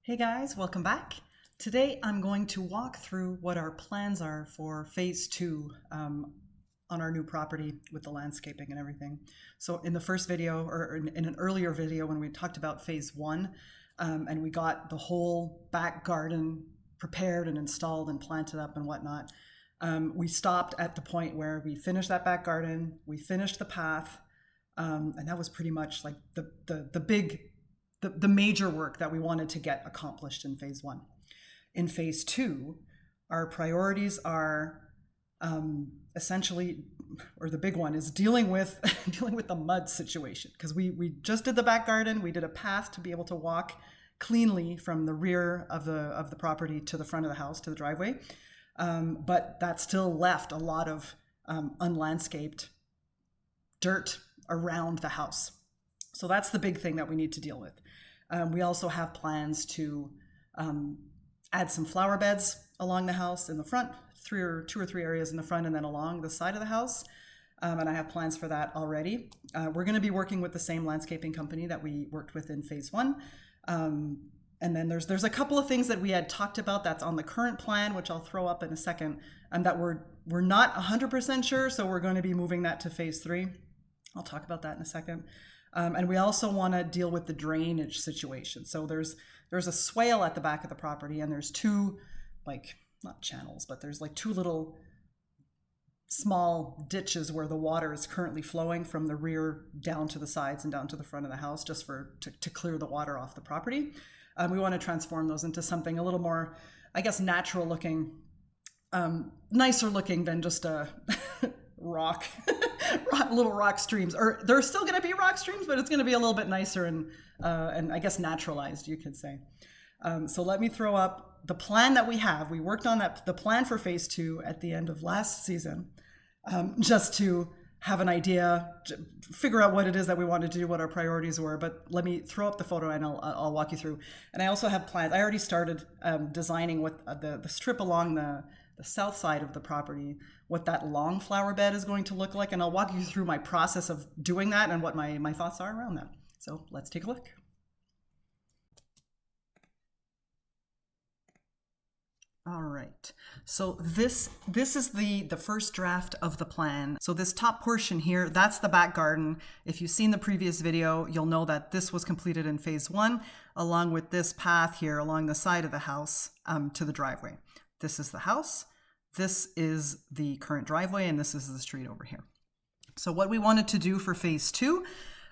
Hey guys, welcome back. Today I'm going to walk through what our plans are for phase two on our new property with the landscaping and everything. So in the first video, or in an earlier video when we talked about phase one, and we got the whole back garden prepared and installed and planted up and whatnot, we stopped at the point where we finished that back garden, we finished the path, and that was pretty much like the major work that we wanted to get accomplished in phase one. In phase two, our priorities are essentially, or the big one is dealing with the mud situation, because we just did the back garden. We did a path to be able to walk cleanly from the rear of the property to the front of the house, to the driveway, but that still left a lot of unlandscaped dirt around the house. So that's the big thing that we need to deal with. We also have plans to add some flower beds along the house in the front, two or three areas in the front, and then along the side of the house. And I have plans for that already. We're going to be working with the same landscaping company that we worked with in phase one. And then there's a couple of things that we had talked about that's on the current plan, which I'll throw up in a second, and that we're not 100% sure. So we're going to be moving that to phase three. I'll talk about that in a second. And we also want to deal with the drainage situation. So there's a swale at the back of the property, and there's two, like, not channels, but there's like two little small ditches where the water is currently flowing from the rear down to the sides and down to the front of the house, just to clear the water off the property. We want to transform those into something a little more, I guess, natural looking, nicer looking than just a little rock streams. Or there's still going to be rock streams, but it's going to be a little bit nicer and I guess naturalized, you could say. So let me throw up the plan that we have. We worked on the plan for phase two at the end of last season, just to have an idea, figure out what it is that we wanted to do, what our priorities were. But let me throw up the photo and I'll walk you through. And I also have plans. I already started designing what the strip along the south side of the property, what that long flower bed is going to look like. And I'll walk you through my process of doing that and what my thoughts are around that. So let's take a look. All right, so this is the first draft of the plan. So this top portion here, that's the back garden. If you've seen the previous video, you'll know that this was completed in phase one, along with this path here along the side of the house to the driveway. This is the house, this is the current driveway, and this is the street over here. So what we wanted to do for phase two,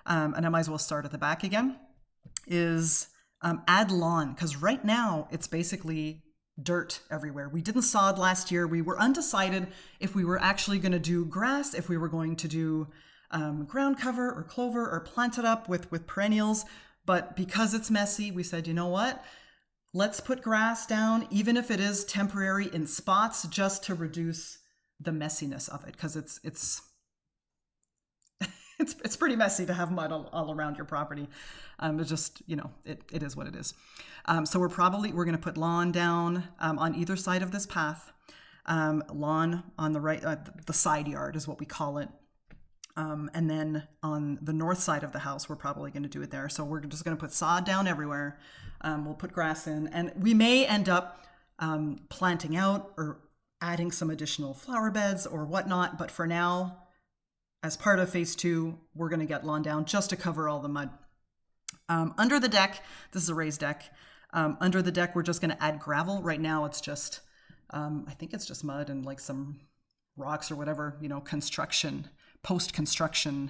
and I might as well start at the back again, is add lawn, because right now it's basically dirt everywhere. We didn't sod last year. We were undecided if we were actually going to do grass, if we were going to do ground cover or clover or plant it up with perennials. But because it's messy, we said, you know what? Let's put grass down, even if it is temporary in spots, just to reduce the messiness of it, because it's pretty messy to have mud all around your property. It's just, it is what it is. So we're going to put lawn down on either side of this path. Lawn on the right, the side yard is what we call it. And then on the north side of the house, we're probably going to do it there. So we're just going to put sod down everywhere. We'll put grass in, and we may end up planting out or adding some additional flower beds or whatnot. But for now, as part of phase two, we're going to get lawn down just to cover all the mud. Under the deck, this is a raised deck. Under the deck, we're just going to add gravel. Right now, it's just, I think it's just mud and like some rocks or whatever, post-construction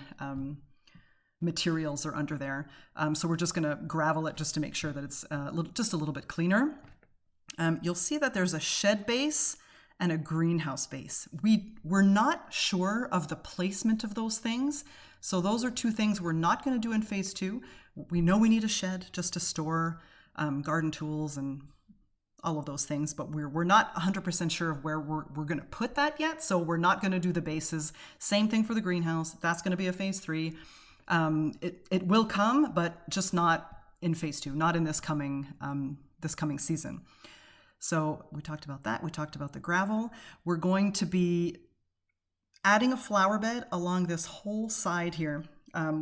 materials are under there. So we're just going to gravel it just to make sure that it's just a little bit cleaner. You'll see that there's a shed base and a greenhouse base. We're not sure of the placement of those things. So those are two things we're not going to do in phase two. We know we need a shed just to store garden tools and all of those things, but we're not 100% sure of where we're going to put that yet. So we're not going to do the bases. Same thing for the greenhouse. That's going to be a phase three. It will come, but just not in phase two, not in this coming season. So we talked about that. We talked about the gravel. We're going to be adding a flower bed along this whole side here,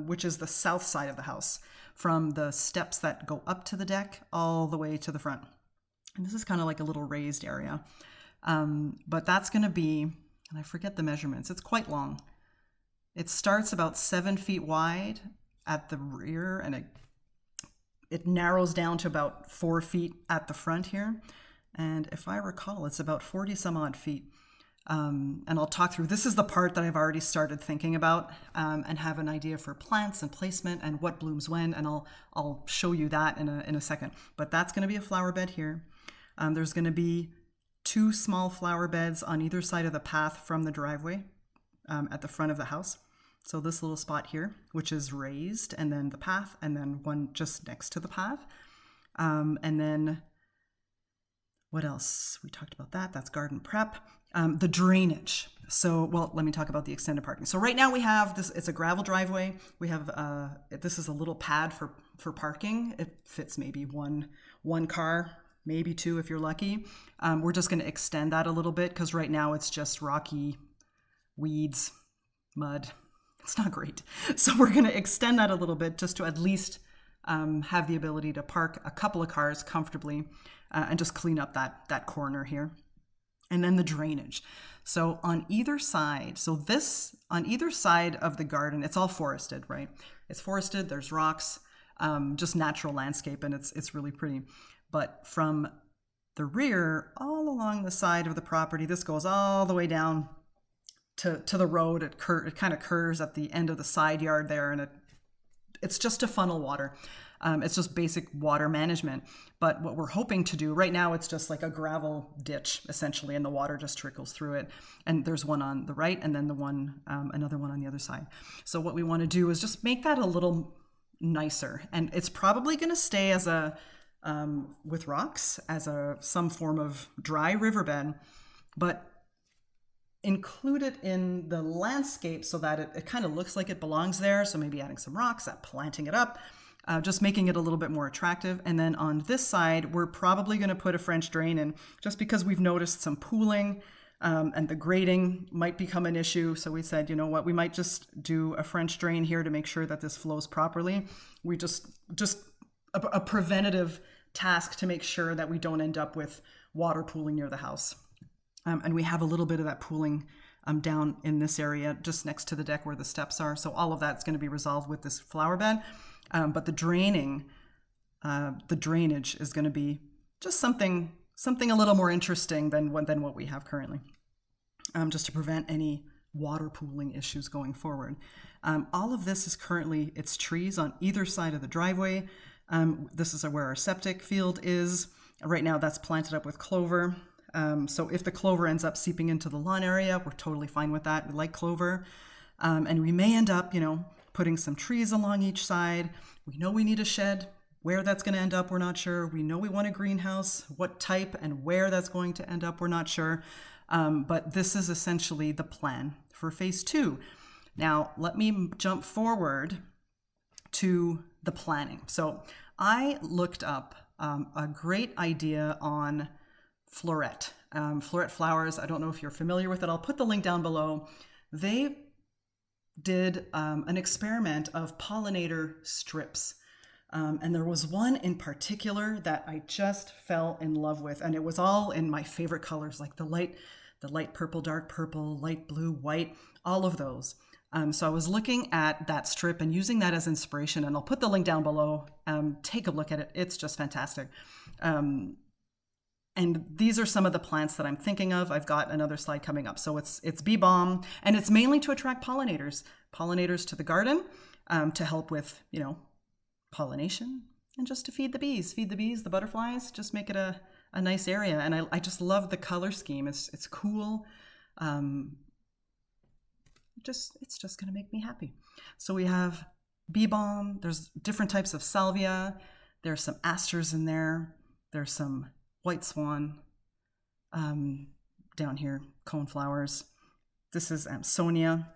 which is the south side of the house. from the steps that go up to the deck all the way to the front. And this is kind of like a little raised area. But that's going to be, and I forget the measurements, it's quite long. It starts about 7 feet wide at the rear, and it narrows down to about 4 feet at the front here. And if I recall, it's about 40 some odd feet. And I'll talk through, this is the part that I've already started thinking about, and have an idea for plants and placement and what blooms when, and I'll show you that in a second. But that's going to be a flower bed here. There's going to be 2 small flower beds on either side of the path from the driveway, at the front of the house. So this little spot here, which is raised, and then the path, and then one just next to the path. And then what else? We talked about that. That's garden prep. The drainage. So, well, let me talk about the extended parking. So right now we have this, it's a gravel driveway. We have, this is a little pad for parking. It fits maybe one car, maybe 2 if you're lucky. We're just going to extend that a little bit because right now it's just rocky, weeds, mud. It's not great. So we're going to extend that a little bit just to at least have the ability to park a couple of cars comfortably, and just clean up that corner here. And then the drainage. So on either side, on either side of the garden, it's all forested, right? It's forested, there's rocks, just natural landscape, and it's really pretty. But from the rear, all along the side of the property, this goes all the way down to the road. It kind of curves at the end of the side yard there, and it's just to funnel water. It's just basic water management. But what we're hoping to do right now, it's just like a gravel ditch essentially, and the water just trickles through it. And there's one on the right, and then another one on the other side. So what we want to do is just make that a little nicer, and it's probably going to stay as with rocks as some form of dry riverbed, but include it in the landscape so that it kind of looks like it belongs there. So maybe adding some rocks, planting it up, just making it a little bit more attractive. And then on this side, we're probably going to put a French drain in, just because we've noticed some pooling, and the grading might become an issue. So we said, you know what, we might just do a French drain here to make sure that this flows properly. We just a preventative task to make sure that we don't end up with water pooling near the house. And we have a little bit of that pooling down in this area just next to the deck where the steps are. So all of that's going to be resolved with this flower bed. But the drainage is going to be just something a little more interesting than what we have currently, just to prevent any water pooling issues going forward. All of this is currently, it's trees on either side of the driveway. This is where our septic field is. Right now that's planted up with clover. So if the clover ends up seeping into the lawn area, we're totally fine with that. We like clover. And we may end up, putting some trees along each side. We know we need a shed. Where that's going to end up, we're not sure. We know we want a greenhouse. What type and where that's going to end up, we're not sure. But this is essentially the plan for phase 2. Now, let me jump forward to the planning. So I looked up a great idea on Floret. Floret Flowers, I don't know if you're familiar with it. I'll put the link down below. They did an experiment of pollinator strips. And there was one in particular that I just fell in love with. And it was all in my favorite colors, like the light purple, dark purple, light blue, white, all of those. So I was looking at that strip and using that as inspiration, and I'll put the link down below. Take a look at it. It's just fantastic. And these are some of the plants that I'm thinking of. I've got another slide coming up. So it's bee balm, and it's mainly to attract pollinators to the garden, to help with, pollination, and just to feed the bees, the butterflies, just make it a nice area. And I just love the color scheme. It's cool. It's just going to make me happy. So we have bee balm. There's different types of salvia. There's some asters in there. There's some white swan down here, cone flowers. This is Amsonia,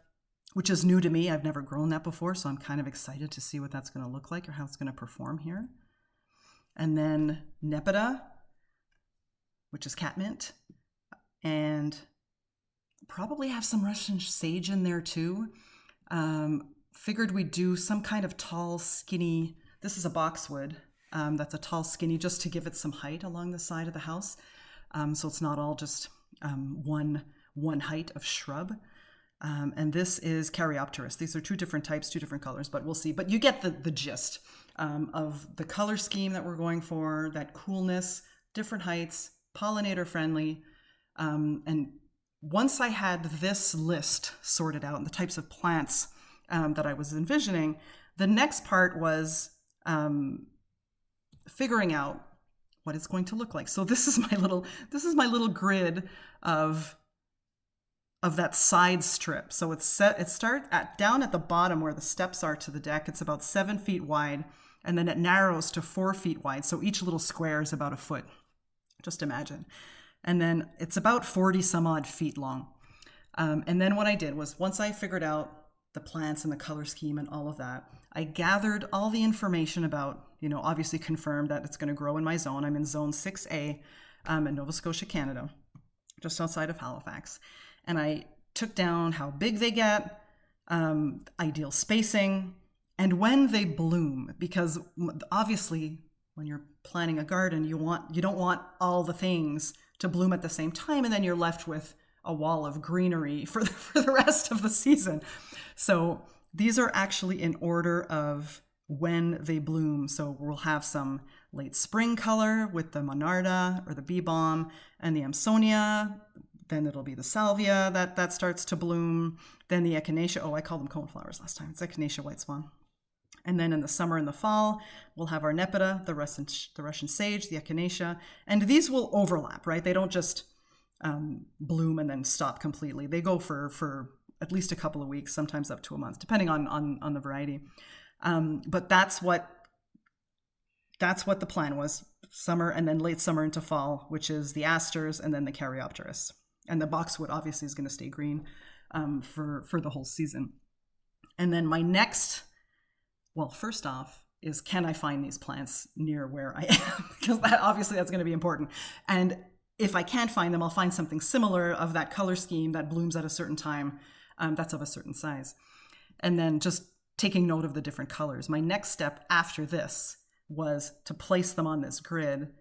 which is new to me. I've never grown that before, so I'm kind of excited to see what that's going to look like or how it's going to perform here. And then Nepeta, which is catmint, and probably have some Russian sage in there too. Figured we'd do some kind of tall, skinny, This is a boxwood. That's a tall, skinny, just to give it some height along the side of the house. So it's not all just one height of shrub. And this is Caryopteris. These are two different types, two different colors, but we'll see. But you get the gist of the color scheme that we're going for, that coolness, different heights, pollinator-friendly. And once I had this list sorted out and the types of plants that I was envisioning, the next part was figuring out what it's going to look like. So this is my little grid of that side strip. So it starts down at the bottom where the steps are to the deck. It's about 7 feet wide, and then it narrows to 4 feet wide. So each little square is about a foot. Just imagine. And then it's about 40 some odd feet long. And then what I did was, once I figured out the plants and the color scheme and all of that, I gathered all the information about, obviously confirmed that it's going to grow in my zone. I'm in zone 6A in Nova Scotia, Canada, just outside of Halifax. And I took down how big they get, ideal spacing, and when they bloom, because obviously when you're planting a garden, you don't want all the things to bloom at the same time, and then you're left with a wall of greenery for the rest of the season. So these are actually in order of when they bloom. So we'll have some late spring color with the Monarda or the bee balm and the Amsonia. Then it'll be the salvia that starts to bloom. Then the echinacea. Oh, I called them coneflowers last time. It's echinacea white swan. And then in the summer and the fall, we'll have our nepeta, the Russian sage, the echinacea. And these will overlap, right? They don't just bloom and then stop completely. They go for at least a couple of weeks, sometimes up to a month, depending on the variety. But that's what the plan was: summer and then late summer into fall, which is the asters and then the Caryopteris. And the boxwood obviously is going to stay green for the whole season. And then my next, well, first off, is can I find these plants near where I am? Because that's going to be important. And if I can't find them, I'll find something similar of that color scheme that blooms at a certain time, that's of a certain size. And then just taking note of the different colors. My next step after this was to place them on this grid.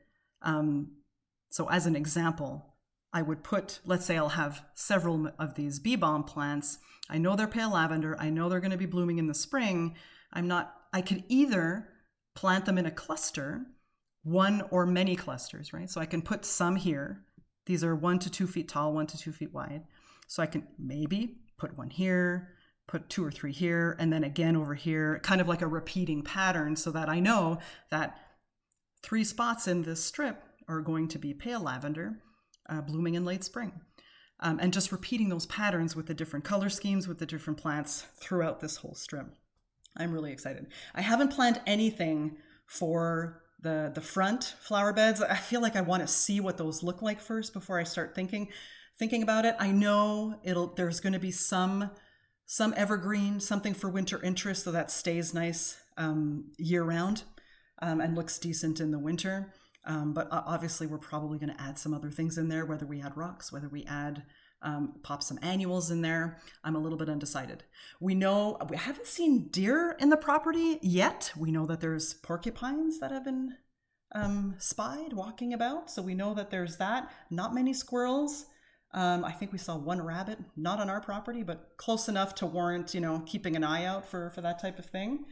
So as an example, I would put, let's say I'll have several of these bee balm plants. I know they're pale lavender. I know they're going to be blooming in the spring. I could either plant them in a cluster, one or many clusters, right? So I can put some here. These are 1 to 2 feet tall, 1 to 2 feet wide. So I can maybe put one here, put 2 or 3 here, and then again over here, kind of like a repeating pattern, so that I know that 3 spots in this strip are going to be pale lavender, blooming in late spring. And just repeating those patterns with the different color schemes, with the different plants throughout this whole strip. I'm really excited. I haven't planned anything for the front flower beds. I feel like I want to see what those look like first before I start thinking about it. I know there's going to be some evergreen, something for winter interest, so that stays nice year round and looks decent in the winter. But obviously we're probably going to add some other things in there, whether we add rocks, whether we add pop some annuals in there. I'm a little bit undecided. We haven't seen deer in the property yet. We know that there's porcupines that have been spied walking about. So we know that there's that. Not many squirrels. I think we saw one rabbit, not on our property, but close enough to warrant, keeping an eye out for that type of thing.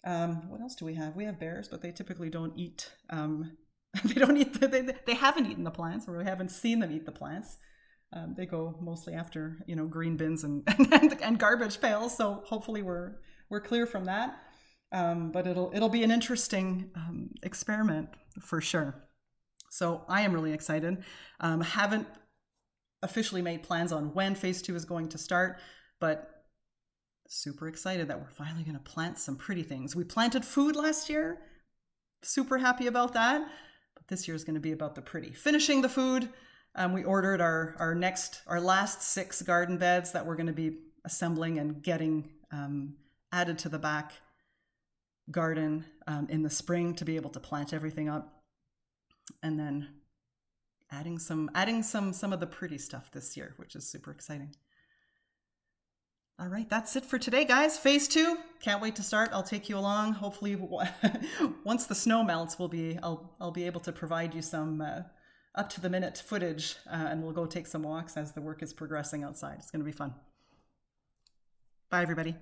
What else do we have? We have bears, but they typically don't eat. They haven't eaten the plants, or we haven't seen them eat the plants. They go mostly after, green bins and garbage pails. So hopefully we're clear from that. But it'll be an interesting experiment for sure. So I am really excited. Haven't officially made plans on when phase 2 is going to start, but super excited that we're finally going to plant some pretty things. We planted food last year. Super happy about that. But this year is going to be about the pretty. Finishing the food. We ordered our last 6 garden beds that we're going to be assembling and getting added to the back garden in the spring to be able to plant everything up, and then adding some of the pretty stuff this year, which is super exciting. All right, that's it for today, guys. Phase 2, can't wait to start. I'll take you along. Hopefully, once the snow melts, I'll be able to provide you some up to the minute footage, and we'll go take some walks as the work is progressing outside. It's going to be fun. Bye, everybody.